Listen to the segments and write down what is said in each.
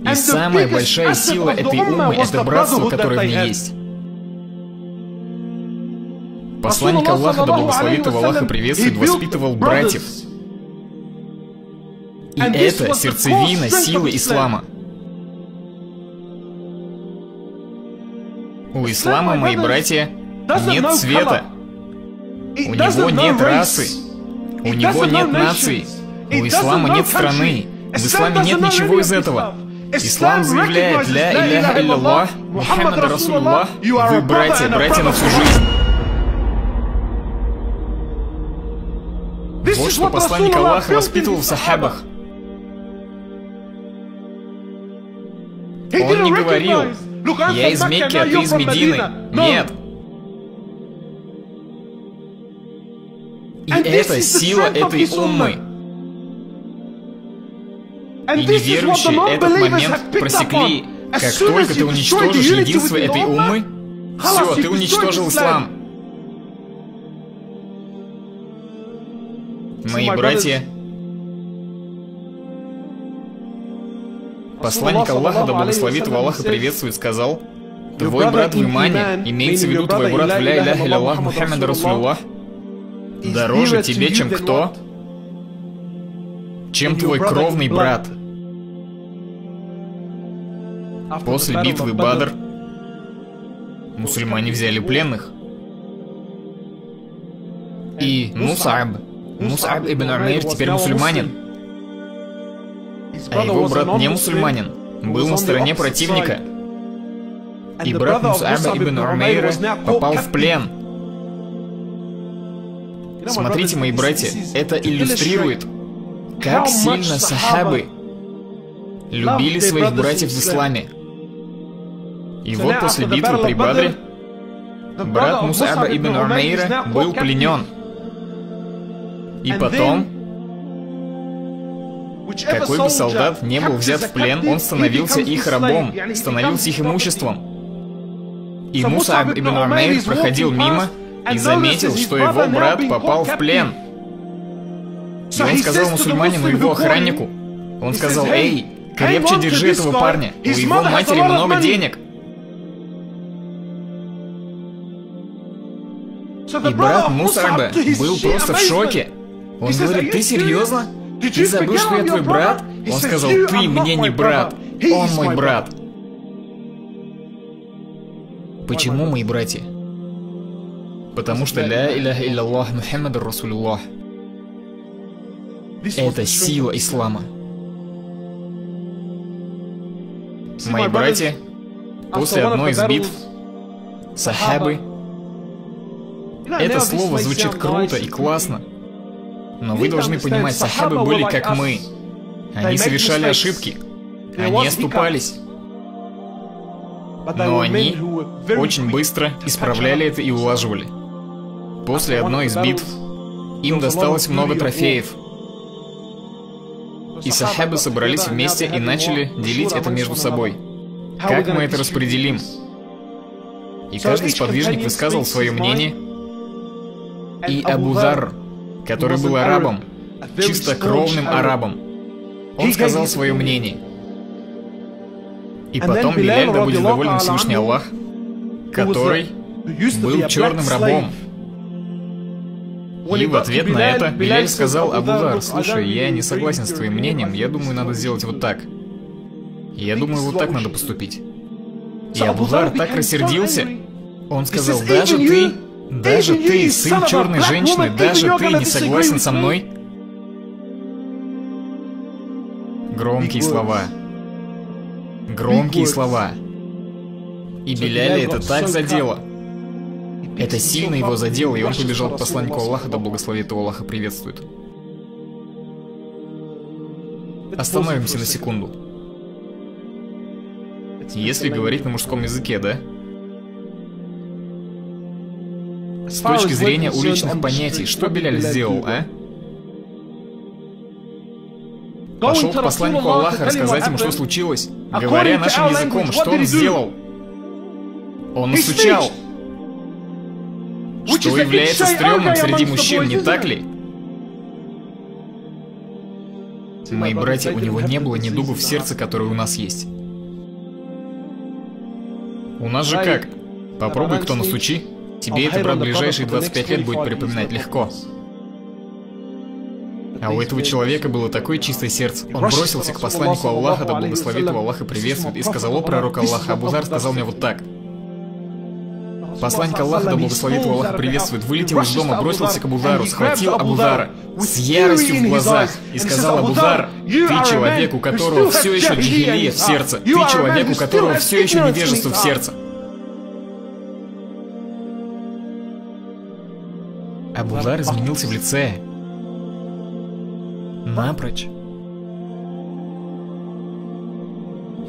И самая большая сила этой уммы — это братство, которое в ней есть. Посланник Аллаха, да благословит его Аллах и приветствует, воспитывал братьев. И это сердцевина силы ислама. У ислама, мои братья, нет цвета. У него нет расы. У него нет нации. У ислама нет страны. В исламе нет ничего из этого. Ислам заявляет: «Ля иляха илляллах, Мухаммад Расулуллах». Вы братья, братья на всю жизнь. Вот что посланник Аллаха воспитывал в сахабах. Он не говорил: «Я из Мекки, а ты из Медины». Нет. И это сила этой уммы. И неверующие этот момент просекли. Как только ты уничтожишь единство этой уммы, все, ты уничтожил ислам. Мои братья, посланник Аллаха, да благословит его Аллах и приветствует, сказал: твой брат в имане, имеется в виду твой брат в ля иляха илляллах Мухаммад Расулуллах, дороже тебе, чем кто? Чем твой кровный брат. После битвы Бадр мусульмане взяли пленных. И Мус'аб ибн Умейр теперь мусульманин. А его брат не мусульманин, был на стороне противника. И брат Мус'аба ибн Умейра попал в плен. Смотрите, мои братья, это иллюстрирует, как сильно сахабы любили своих братьев в исламе. И вот после битвы при Бадре брат Мус'аба ибн Умейра был пленен. И потом, какой бы солдат не был взят в плен, он становился их рабом, становился их имуществом. И Мус'аб ибн Умейр проходил мимо и заметил, что его брат попал в плен. И он сказал мусульманину, его охраннику, он сказал: «Эй, крепче держи этого парня, у его матери много денег». И брат Мус'аба был просто в шоке. Он говорит: ты серьезно? Ты забыл, что я твой брат? Он сказал: ты мне не брат, он мой брат. Почему, мои братья? Потому что ля иляха илляллах Мухаммад Расулуллах — это сила ислама. Мои братья, после одной из битв сахабы, это слово звучит круто и классно, но вы должны понимать, сахабы были как мы. Они совершали ошибки, они оступались, но они очень быстро исправляли это и улаживали. После одной из битв им досталось много трофеев, и сахабы собрались вместе и начали делить это между собой. Как мы это распределим? И каждый сподвижник высказывал свое мнение. И Абу Зар, который был арабом, чистокровным арабом, он сказал свое мнение. И потом Биляль, да будет доволен Всевышний Аллах, который был черным рабом. И в ответ на это Биляль сказал: Абу Зар, слушай, я не согласен с твоим мнением, я думаю, надо сделать вот так. Я думаю, вот так надо поступить. И Абу Зар так рассердился, он сказал: даже ты, сын черной женщины, даже ты не согласен со мной? Громкие слова. Громкие слова. И Биляля это так задело. Это сильно его задело, и он побежал к посланнику Аллаха, да благословит его Аллаха приветствует. Остановимся на секунду. Если говорить на мужском языке, да? С точки зрения уличных понятий, что Биляль сделал, а? Пошел к посланнику Аллаха рассказать ему, что случилось. Говоря нашим языком, что он сделал? Он настучал. Что является стрёмным среди мужчин, не так ли? Мои братья, у него не было недугов в сердце, которые у нас есть. У нас же как? Попробуй, кто насучи. Тебе это, брат, ближайшие 25 лет будет припоминать легко. А у этого человека было такое чистое сердце. Он бросился к посланнику Аллаха, да благословит его Аллах и приветствует, и сказал: «О пророк Аллаха, Абу Зар сказал мне вот так». Посланник Аллаха, да благословит его Аллах и приветствует, вылетел из дома, бросился к Абу Зару, схватил Абу Зара с яростью в глазах и сказал: «Абу Зар, ты человек, у которого все еще джихилия в сердце. Ты человек, у которого все еще невежество в сердце». Абу Зар изменился в лице. Напрочь.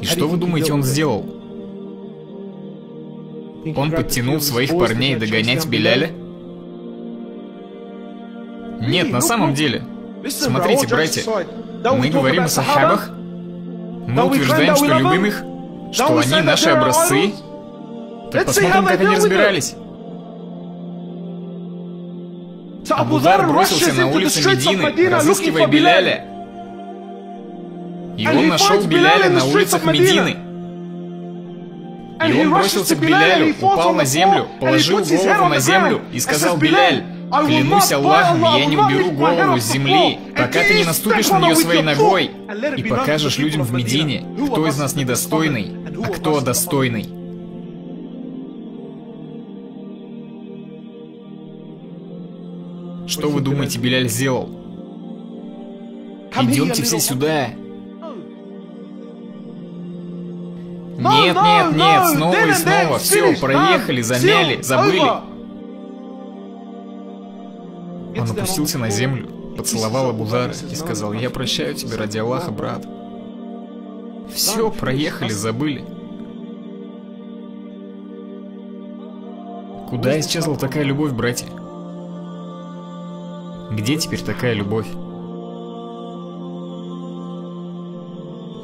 И что вы думаете, он сделал? Он подтянул своих парней догонять Биляля? Нет, на самом деле. Смотрите, братья, мы говорим о сахабах, мы утверждаем, что любим их, что они наши образцы. Так посмотрим, как они разбирались. Абу Зар бросился на улицы Медины, разыскивая Биляля. И он нашел Биляля на улицах Медины. И он бросился к Билялю, упал на землю, положил голову на землю и сказал: «Биляль, клянусь Аллахом, я не уберу голову с земли, пока ты не наступишь на нее своей ногой и покажешь людям в Медине, кто из нас недостойный, а кто достойный». Что вы думаете, Биляль сделал? Идемте все сюда. Нет, нет, нет, снова и снова. Все, проехали, замяли, забыли. Он опустился на землю, поцеловал Абу Зара и сказал: «Я прощаю тебя ради Аллаха, брат». Все, проехали, забыли. Куда исчезла такая любовь, братья? Где теперь такая любовь?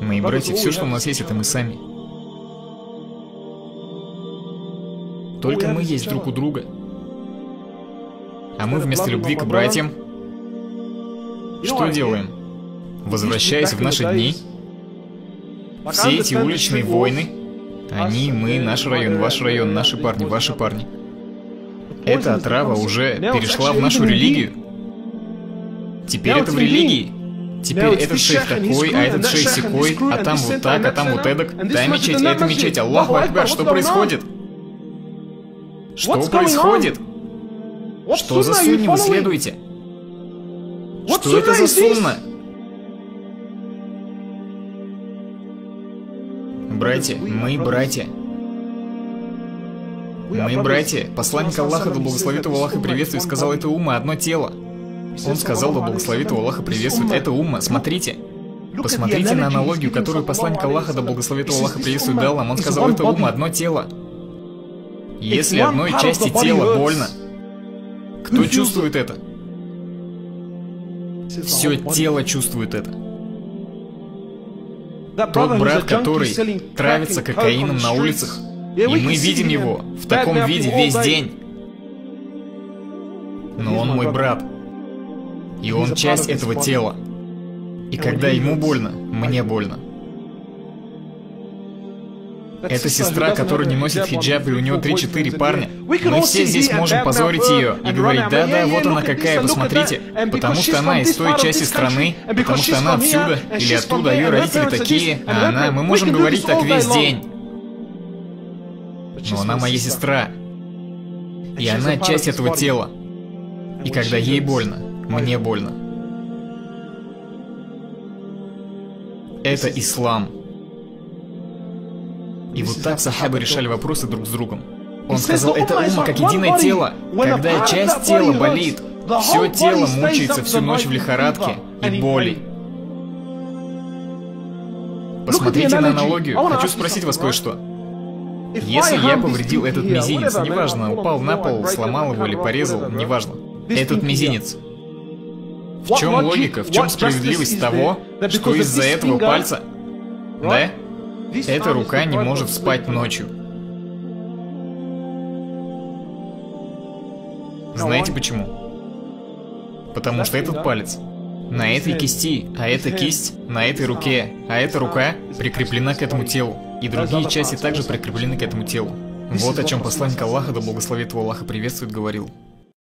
Мои братья, все, что у нас есть, это мы сами. Только мы есть друг у друга. А мы вместо любви к братьям что делаем? Возвращаясь в наши дни, все эти уличные войны, они, мы, наш район, ваш район, наши парни, ваши парни. Эта отрава уже перешла в нашу религию. Теперь это в религии. Теперь этот шейх такой, а этот шейх сякой, а там вот так, а там вот эдак. Та мечеть, это мечеть. Аллаху Акбар, что происходит? Что происходит? Что за сунни вы следуете? Что это за сунна? Братья, мы братья. Мы братья. Посланник Аллаха, да благословит его Аллах и приветствует, сказал: «Это умма, одно тело». Он сказал: «Да благословит его Аллах и приветствует, это умма». Смотрите. Посмотрите на аналогию, которую посланник Аллаха, да благословит его Аллах и приветствует, дал нам. Он сказал: «Это умма, одно тело». Если одной части тела больно, кто чувствует это? Все тело чувствует это. Тот брат, который травится кокаином на улицах, и мы видим его в таком виде весь день. Но он мой брат. И он часть этого тела. И когда ему больно, мне больно. Это сестра, которая не носит хиджаб, и у нее 3-4 парня. Мы все здесь можем позорить ее и говорить: да-да, вот она какая, посмотрите. Потому что она из той части страны, потому что она отсюда или оттуда, ее родители такие, а она... Мы можем говорить так весь день. Но она моя сестра. И она часть этого тела. И когда ей больно, мне больно. Это ислам. И вот так сахабы решали вопросы друг с другом. Он сказал: это умма как единое тело. Когда часть тела болит, все тело мучается всю ночь в лихорадке и боли. Посмотрите на аналогию. Хочу спросить вас кое-что. Если я повредил этот мизинец, неважно, упал на пол, сломал его или порезал, неважно. Этот мизинец. В чем логика, в чем справедливость того, что из-за этого пальца, да, эта рука не может спать ночью? Знаете почему? Потому что этот палец на этой кисти, а эта кисть на этой руке, а эта рука прикреплена к этому телу, и другие части также прикреплены к этому телу. Вот о чем посланник Аллаха, да благословит его Аллах и приветствует, говорил.